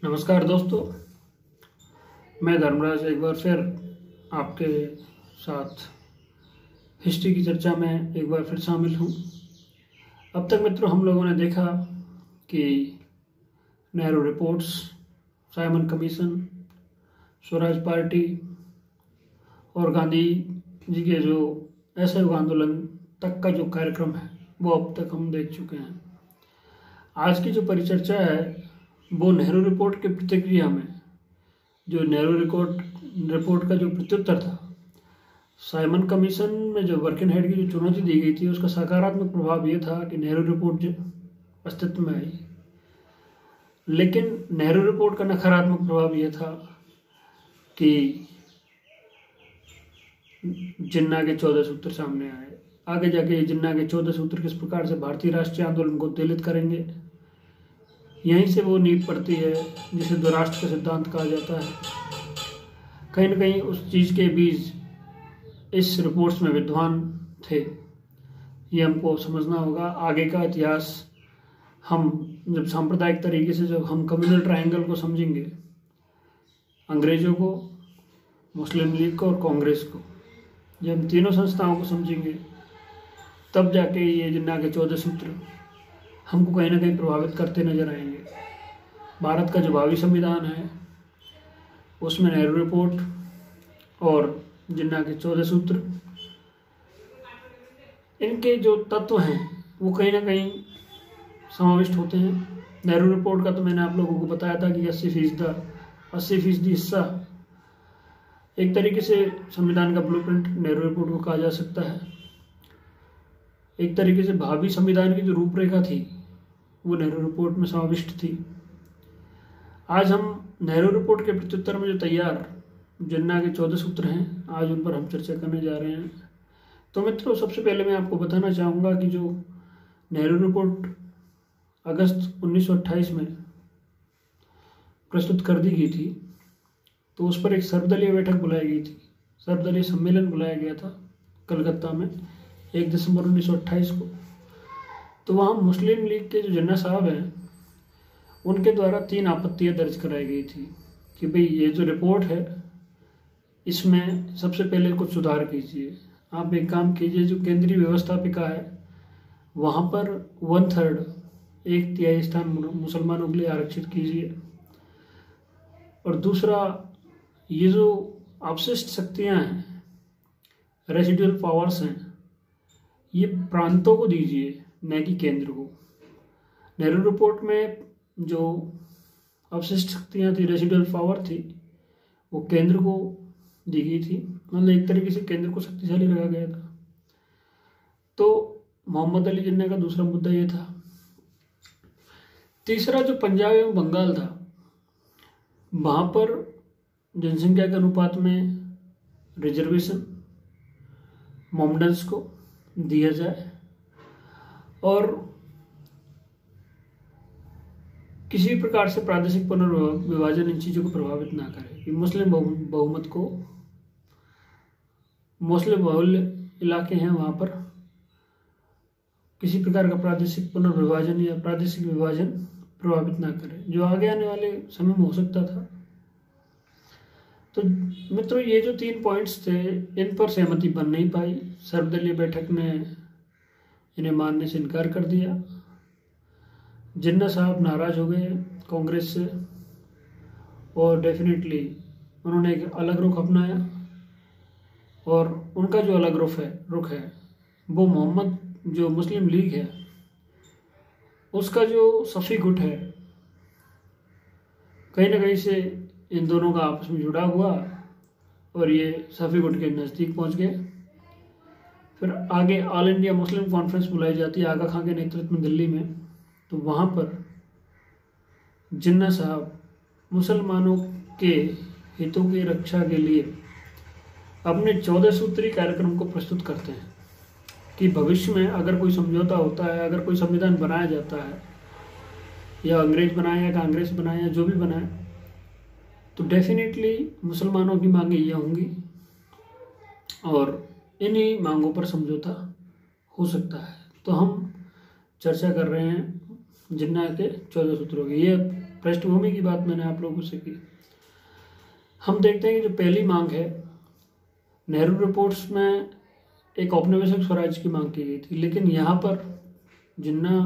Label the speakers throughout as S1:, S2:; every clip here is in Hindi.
S1: नमस्कार दोस्तों, मैं धर्मराज एक बार फिर आपके साथ हिस्ट्री की चर्चा में एक बार फिर शामिल हूँ। अब तक मित्रों हम लोगों ने देखा कि Nehru reports, Simon commission, Swaraj party और गांधी जी के जो असहयोग आंदोलन तक का जो कार्यक्रम है वो अब तक हम देख चुके हैं। आज की जो परिचर्चा है वो नेहरू रिपोर्ट के प्रतिक्रिया में, जो नेहरू रिपोर्ट का जो प्रत्युत्तर था, साइमन कमीशन में जो वर्किंग हेड की जो चुनौती दी गई थी उसका सकारात्मक प्रभाव ये था कि नेहरू रिपोर्ट जो अस्तित्व में आई। लेकिन नेहरू रिपोर्ट का नकारात्मक प्रभाव ये था कि जिन्ना के 14 सूत्र सामने आए। आगे जाके ये जिन्ना के 14 सूत्र किस प्रकार से भारतीय राष्ट्रीय आंदोलन को उत्तेजित करेंगे, यहीं से वो नींव पड़ती है जिसे द्वराष्ट्र का सिद्धांत कहा जाता है। कहीं न कहीं उस चीज़ के बीज इस रिपोर्ट्स में विद्वान थे, ये हमको समझना होगा। आगे का इतिहास हम जब सांप्रदायिक तरीके से जब हम कम्युनल ट्रायंगल को समझेंगे, अंग्रेज़ों को, मुस्लिम लीग को और कांग्रेस को, जब हम तीनों संस्थाओं को समझेंगे तब जाके ये जिन्ना के 14 सूत्र हमको कहीं ना कहीं प्रभावित करते नजर आएंगे। भारत का जो भावी संविधान है उसमें नेहरू रिपोर्ट और जिन्ना के 14 सूत्र, इनके जो तत्व हैं वो कहीं ना कहीं समाविष्ट होते हैं। नेहरू रिपोर्ट का तो मैंने आप लोगों को बताया था कि 80% हिस्सा एक तरीके से संविधान का ब्लूप्रिंट नेहरू रिपोर्ट को कहा जा सकता है। एक तरीके से भावी संविधान की जो रूपरेखा थी वो नेहरू रिपोर्ट में समाविष्ट थी। आज हम नेहरू रिपोर्ट के प्रत्युत्तर में जो तैयार जिन्ना के 14 सूत्र हैं, आज उन पर हम चर्चा करने जा रहे हैं। तो मित्रों, सबसे पहले मैं आपको बताना चाहूँगा कि जो नेहरू रिपोर्ट अगस्त 1928 में प्रस्तुत कर दी गई थी, तो उस पर एक सर्वदलीय बैठक बुलाई गई थी, सर्वदलीय सम्मेलन बुलाया गया था कलकत्ता में 1 दिसंबर 1928 को। तो वहाँ मुस्लिम लीग के जो जिन्ना साहब हैं उनके द्वारा 3 आपत्तियाँ दर्ज कराई गई थी कि भाई ये जो रिपोर्ट है इसमें सबसे पहले कुछ सुधार कीजिए। आप एक काम कीजिए, जो केंद्रीय व्यवस्थापिका है वहाँ पर 1/3 1/3 स्थान मुसलमानों के लिए आरक्षित कीजिए। और दूसरा, ये जो अवशिष्ट शक्तियाँ हैं, रेसिडुअल पावर्स हैं, ये प्रांतों को दीजिए, न कि केंद्र को। नेहरू रिपोर्ट में जो अवशिष्ट शक्तियाँ थी, रेसिडुअल पावर थी, वो केंद्र को दी गई थी। मतलब एक तरीके से केंद्र को शक्तिशाली रखा गया था। तो मोहम्मद अली जिन्ना का दूसरा मुद्दा ये था। तीसरा, जो पंजाब एवं बंगाल था, वहाँ पर जनसंख्या के अनुपात में रिजर्वेशन मोमडन्स को दिया जाए और किसी प्रकार से प्रादेशिक पुनर्विभाजन इन चीज़ों को प्रभावित ना करे कि मुस्लिम बहुमत को, मुस्लिम बहुल इलाके हैं वहाँ पर किसी प्रकार का प्रादेशिक पुनर्विभाजन या प्रादेशिक विभाजन प्रभावित ना करे, जो आगे आने वाले समय में हो सकता था। तो मित्रों, ये जो 3 पॉइंट्स थे इन पर सहमति बन नहीं पाई। सर्वदलीय बैठक ने इन्हें मानने से इनकार कर दिया। जिन्ना साहब नाराज हो गए कांग्रेस से और डेफिनेटली उन्होंने एक अलग रुख अपनाया। और उनका जो अलग रुख है वो मोहम्मद, जो मुस्लिम लीग है उसका जो सफ़ी गुट है, कहीं ना कहीं से इन दोनों का आपस में जुड़ा हुआ और ये सफ़ी गुट के नज़दीक पहुंच गए। फिर आगे ऑल इंडिया मुस्लिम कॉन्फ्रेंस बुलाई जाती है आगा खां के नेतृत्व में दिल्ली में। तो वहाँ पर जिन्ना साहब मुसलमानों के हितों की रक्षा के लिए अपने 14 सूत्री कार्यक्रम को प्रस्तुत करते हैं कि भविष्य में अगर कोई समझौता होता है, अगर कोई संविधान बनाया जाता है, या अंग्रेज बनाए या कांग्रेस बनाए या जो भी बनाए, तो डेफिनेटली मुसलमानों की मांगें ये होंगी और इन्हीं मांगों पर समझौता हो सकता है। तो हम चर्चा कर रहे हैं जिन्ना के 14 सूत्रों की। ये पृष्ठभूमि की बात मैंने आप लोगों से की। हम देखते हैं कि जो पहली मांग है, नेहरू रिपोर्ट्स में एक औपनिवेशिक स्वराज की मांग की गई थी, लेकिन यहाँ पर जिन्ना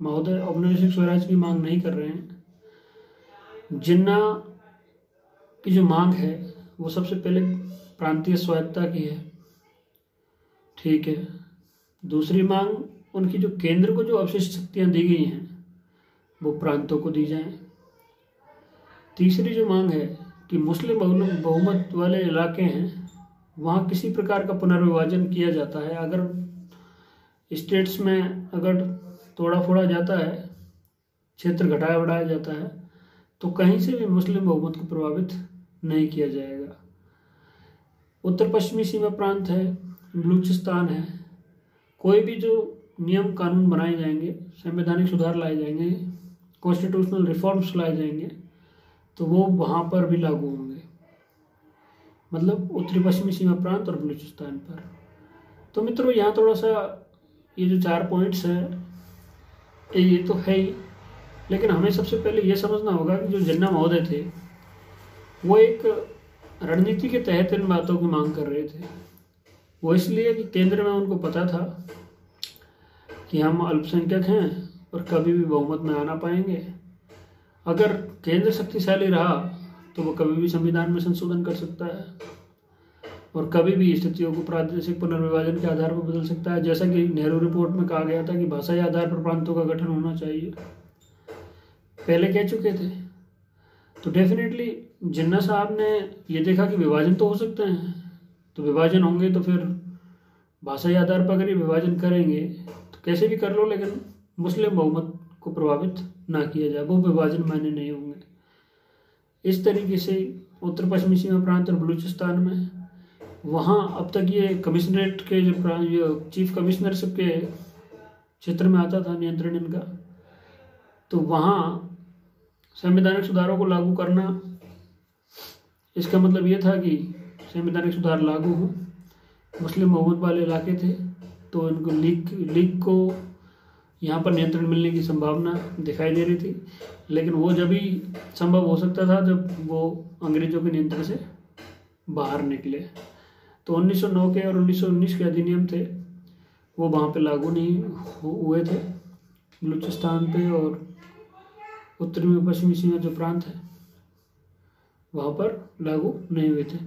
S1: महोदय औपनिवेशिक स्वराज की मांग नहीं कर रहे हैं। जिन्ना की जो मांग है वो सबसे पहले प्रांतीय स्वायत्तता की है, ठीक है। दूसरी मांग उनकी जो केंद्र को जो अवशिष्ट शक्तियां दी गई हैं वो प्रांतों को दी जाएं। तीसरी जो मांग है कि मुस्लिम बहुमत वाले इलाके हैं वहाँ किसी प्रकार का पुनर्विभाजन किया जाता है। अगर स्टेट्स में अगर तोड़ा फोड़ा जाता है, क्षेत्र घटाया बढ़ाया जाता है, तो कहीं से भी मुस्लिम बहुमत को प्रभावित नहीं किया जाएगा। उत्तर पश्चिमी सीमा प्रांत है, बलूचिस्तान है, कोई भी जो नियम कानून बनाए जाएंगे, संवैधानिक सुधार लाए जाएंगे, कॉन्स्टिट्यूशनल रिफॉर्म्स लाए जाएंगे, तो वो वहाँ पर भी लागू होंगे, मतलब उत्तरी पश्चिमी सीमा प्रांत और बलूचिस्तान पर। तो मित्रों यहाँ थोड़ा सा ये जो 4 पॉइंट्स हैं ये तो है ही, लेकिन हमें सबसे पहले ये समझना होगा कि जो जिन्ना महोदय थे वो एक रणनीति के तहत इन बातों की मांग कर रहे थे। वो इसलिए कि केंद्र में उनको पता था कि हम अल्पसंख्यक हैं और कभी भी बहुमत में आना पाएंगे। अगर केंद्र शक्तिशाली रहा तो वो कभी भी संविधान में संशोधन कर सकता है और कभी भी स्थितियों को प्रादेशिक पुनर्विभाजन के आधार पर बदल सकता है। जैसा कि नेहरू रिपोर्ट में कहा गया था कि भाषाई आधार पर प्रांतों का गठन होना चाहिए, पहले कह चुके थे। तो डेफिनेटली जिन्ना साहब ने ये देखा कि विभाजन तो हो सकते हैं, तो विभाजन होंगे तो फिर भाषाई आधार पर अगर ये विभाजन करेंगे तो कैसे भी कर लो, लेकिन मुस्लिम बहुमत को प्रभावित ना किया जाए, वो विभाजन मान्य नहीं होंगे। इस तरीके से उत्तर पश्चिमी सीमा प्रांत और बलूचिस्तान में वहाँ अब तक ये कमिश्नरेट के जो चीफ कमिश्नरशिप के क्षेत्र में आता था नियंत्रण इनका, तो वहाँ संवैधानिक सुधारों को लागू करना, इसका मतलब ये था कि संवैधानिक सुधार लागू हो। मुस्लिम बहुमत वाले इलाके थे तो इनको लीग को यहाँ पर नियंत्रण मिलने की संभावना दिखाई दे रही थी, लेकिन वो जब ही संभव हो सकता था जब वो अंग्रेजों के नियंत्रण से बाहर निकले। तो 1909 के और 1919 के अधिनियम थे वो वहाँ पे लागू नहीं हुए थे, बलूचिस्तान पे और उत्तरी पश्चिमी सीमा जो प्रांत है वहाँ पर लागू नहीं हुए थे।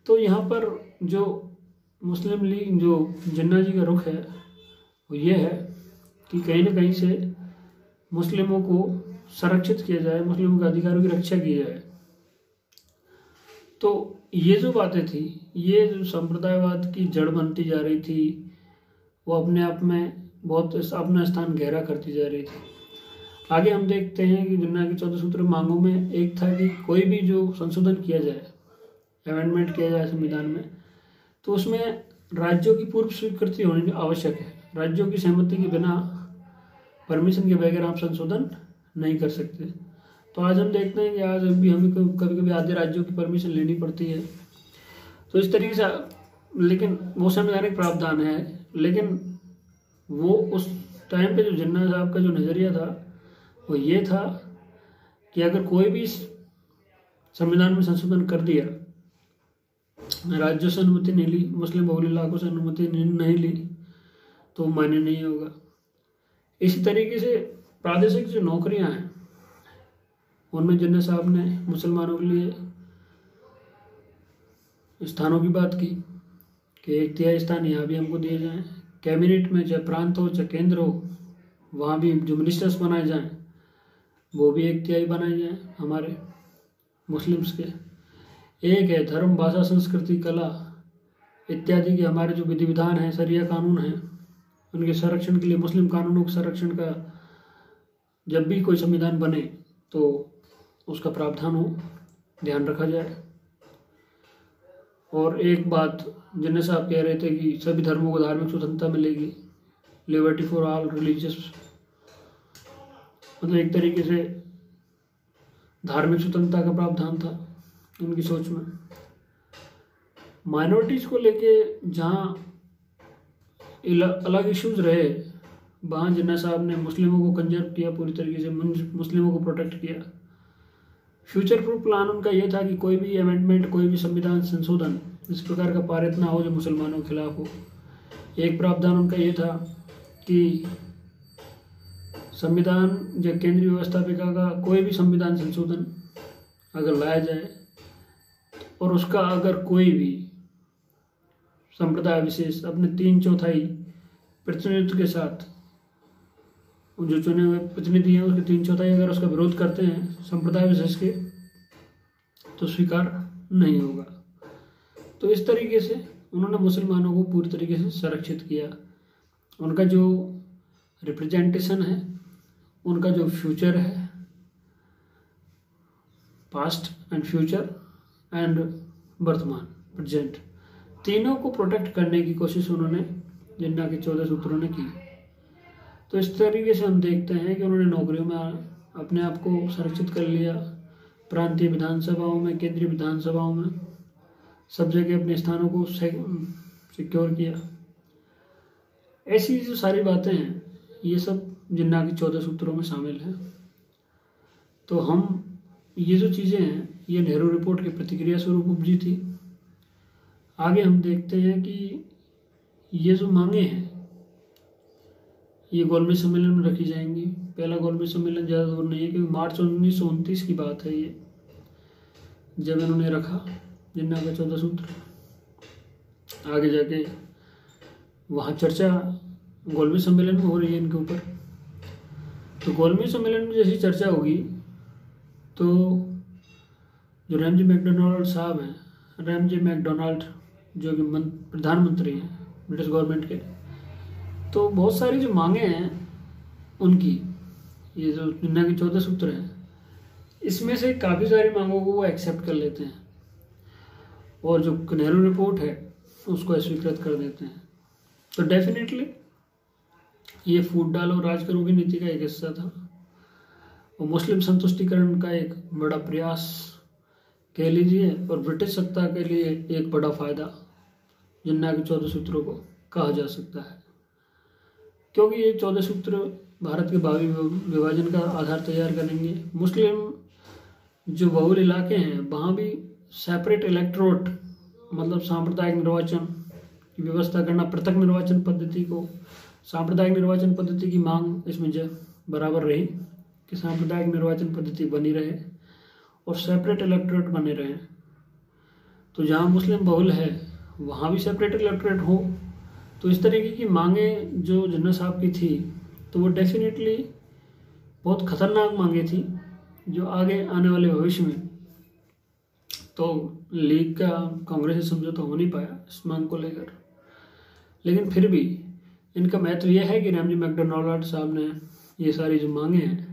S1: तो यहाँ पर जो मुस्लिम लीग, जो जिन्ना जी का रुख है वो ये है कि कहीं ना कहीं से मुस्लिमों को संरक्षित किया जाए, मुस्लिमों के अधिकारों की रक्षा की जाए। तो ये जो बातें थी, ये जो संप्रदायवाद की जड़ बनती जा रही थी, वो अपने आप में बहुत अपना स्थान गहरा करती जा रही थी। आगे हम देखते हैं कि जिन्ना की 14 सूत्री मांगों में एक था कि कोई भी जो संशोधन किया जाए, अमेंडमेंट किया जाए संविधान में, तो उसमें राज्यों की पूर्व स्वीकृति होनी आवश्यक है। राज्यों की सहमति के बिना, परमिशन के बगैर आप संशोधन नहीं कर सकते। तो आज हम देखते हैं कि आज भी हमें कभी कभी आधे राज्यों की परमिशन लेनी पड़ती है। तो इस तरीके से, लेकिन वो संवैधानिक प्रावधान है, लेकिन वो उस टाइम पे जो जिन्ना साहब का जो नज़रिया था वो ये था कि अगर कोई भी संविधान में संशोधन कर दिया, राज्यों से अनुमति नहीं ली, मुस्लिम बहुल इलाकों से अनुमति नहीं ली, तो मान्य नहीं होगा। इसी तरीके से प्रादेशिक जो नौकरियां हैं उनमें जिन्ना साहब ने मुसलमानों के लिए स्थानों की बात की कि 1/3 स्थान यहाँ भी हमको दिए जाएं। कैबिनेट में चाहे प्रांत हो चाहे केंद्र हो, वहाँ भी जो मिनिस्टर्स बनाए जाएं वो भी 1/3 बनाए जाएं हमारे मुस्लिम्स के। एक है धर्म, भाषा, संस्कृति, कला इत्यादि के हमारे जो विधि विधान हैं, शरिया कानून हैं, उनके संरक्षण के लिए मुस्लिम कानूनों के संरक्षण का जब भी कोई संविधान बने तो उसका प्रावधान हो, ध्यान रखा जाए। और एक बात जिन्ना साहब कह रहे थे कि सभी धर्मों को धार्मिक स्वतंत्रता मिलेगी, लिबर्टी फॉर ऑल रिलीजियस, मतलब एक तरीके से धार्मिक स्वतंत्रता का प्रावधान था उनकी सोच में। माइनॉरिटीज़ को लेके जहाँ अलग इश्यूज रहे वहाँ जिन्ना साहब ने मुस्लिमों को कंजर्व किया, पूरी तरीके से मुस्लिमों को प्रोटेक्ट किया। फ्यूचर प्रूफ प्लान उनका ये था कि कोई भी अमेंडमेंट, कोई भी संविधान संशोधन इस प्रकार का पारित ना हो जो मुसलमानों के खिलाफ हो। एक प्रावधान उनका ये था कि संविधान या केंद्रीय व्यवस्थापिका का कोई भी संविधान संशोधन अगर लाया जाए और उसका अगर कोई भी संप्रदाय विशेष अपने 3/4 प्रतिनिधित्व के साथ, जो चुने हुए प्रतिनिधि हैं उसके 3/4 अगर उसका विरोध करते हैं संप्रदाय विशेष के, तो स्वीकार नहीं होगा। तो इस तरीके से उन्होंने मुसलमानों को पूरी तरीके से संरक्षित किया। उनका जो रिप्रेजेंटेशन है, उनका जो फ्यूचर है, पास्ट एंड फ्यूचर एंड वर्तमान प्रेजेंट, तीनों को प्रोटेक्ट करने की कोशिश उन्होंने जिन्ना के 14 सूत्रों ने की। तो इस तरीके से हम देखते हैं कि उन्होंने नौकरियों में अपने आप को संरक्षित कर लिया, प्रांतीय विधानसभाओं में, केंद्रीय विधानसभाओं में, सब जगह अपने स्थानों को सिक्योर किया। ऐसी जो सारी बातें हैं ये सब जिन्ना के 14 सूत्रों में शामिल हैं। तो हम ये जो चीज़ें हैं ये नेहरू रिपोर्ट की प्रतिक्रिया स्वरूप उपजी थी। आगे हम देखते हैं कि ये जो मांगे हैं ये गोलमेज सम्मेलन में रखी जाएंगी। पहला गोलमेज सम्मेलन ज़्यादा दूर नहीं है क्योंकि मार्च 1929 की बात है ये, जब इन्होंने रखा जिन्ना का 14 सूत्र। आगे जाके वहाँ चर्चा गोलमेज सम्मेलन में हो रही है इनके ऊपर। तो गोलमेज सम्मेलन में जैसी चर्चा होगी तो जो रैमजे मैकडोनाल्ड साहब हैं, रैमजे मैकडोनाल्ड जो कि प्रधानमंत्री हैं ब्रिटिश गवर्नमेंट के, तो बहुत सारी जो मांगे हैं उनकी, ये जो जिन्ना के 14 सूत्र हैं, इसमें से काफ़ी सारी मांगों को वो एक्सेप्ट कर लेते हैं और जो नेहरू रिपोर्ट है उसको अस्वीकृत कर देते हैं। तो डेफिनेटली ये फूट डालो राज करो की नीति का एक हिस्सा था और मुस्लिम संतुष्टिकरण का एक बड़ा प्रयास कह लीजिए, और ब्रिटिश सत्ता के लिए एक बड़ा फायदा जिन्ना के 14 सूत्रों को कहा जा सकता है, क्योंकि ये 14 सूत्र भारत के भावी विभाजन का आधार तैयार करेंगे। मुस्लिम जो बहुल इलाके हैं वहाँ भी सेपरेट इलेक्टोरेट, मतलब सांप्रदायिक निर्वाचन की व्यवस्था करना, पृथक निर्वाचन पद्धति को, सांप्रदायिक निर्वाचन पद्धति की मांग इसमें बराबर रही कि सांप्रदायिक निर्वाचन पद्धति बनी रहे और सेपरेट इलेक्टोरेट बने रहे। तो जहाँ मुस्लिम बहुल है वहाँ भी सेपरेट इलेक्टोरेट हो। तो इस तरीके की मांगे जो जिन्ना साहब की थी तो वो डेफिनेटली बहुत खतरनाक मांगे थी, जो आगे आने वाले भविष्य में तो लीग का कांग्रेस से समझौता हो नहीं पाया इस मांग को लेकर। लेकिन फिर भी इनका महत्व यह है कि रैमजे मैकडोनाल्ड साहब ने ये सारी जो मांगे हैं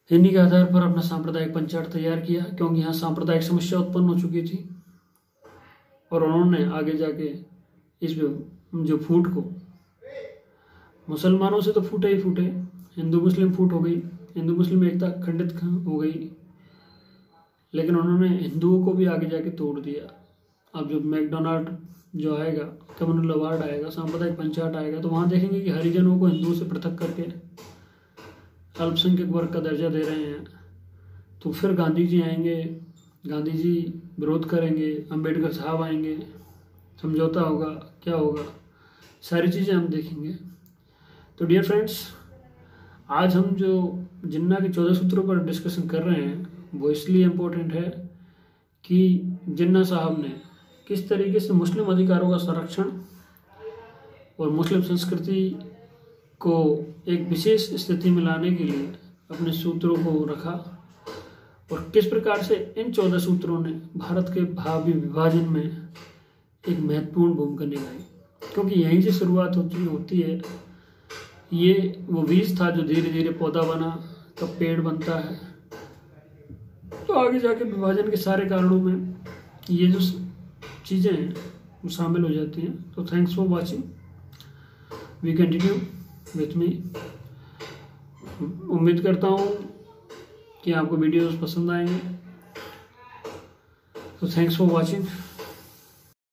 S1: इन्हीं के आधार पर अपना सांप्रदायिक पंचायत तैयार किया, क्योंकि यहाँ सांप्रदायिक समस्या उत्पन्न हो चुकी थी और उन्होंने आगे जाके इस जो फूट को, मुसलमानों से तो फूटे ही फूटे, हिंदू मुस्लिम फूट हो गई, हिंदू मुस्लिम एकता खंडित हो गई, लेकिन उन्होंने हिंदुओं को भी आगे जाके तोड़ दिया। अब जो मैकडोनाल्ड जो आएगा, कम्युनल अवार्ड आएगा, सांप्रदायिक पंचायत आएगा, तो वहाँ देखेंगे कि हरिजनों को हिंदुओं से पृथक करके अल्पसंख्यक वर्ग का दर्जा दे रहे हैं। तो फिर गांधी जी आएंगे, गांधी जी विरोध करेंगे, अंबेडकर साहब आएंगे, समझौता होगा, क्या होगा, सारी चीज़ें हम देखेंगे। तो डियर फ्रेंड्स, आज हम जो जिन्ना के 14 सूत्रों पर डिस्कशन कर रहे हैं वो इसलिए इम्पोर्टेंट है कि जिन्ना साहब ने किस तरीके से मुस्लिम अधिकारों का संरक्षण और मुस्लिम संस्कृति को एक विशेष स्थिति में लाने के लिए अपने सूत्रों को रखा और किस प्रकार से इन 14 सूत्रों ने भारत के भावी विभाजन में एक महत्वपूर्ण भूमिका निभाई, क्योंकि यहीं से शुरुआत होती है। ये वो बीज था जो धीरे धीरे पौधा बना, कब पेड़ बनता है, तो आगे जाके विभाजन के सारे कारणों में ये जो चीज़ें हैं वो शामिल हो जाती हैं। तो thanks for watching, we continue with me. उम्मीद करता हूँ कि आपको वीडियोस पसंद आएंगे। तो थैंक्स फॉर वॉचिंग।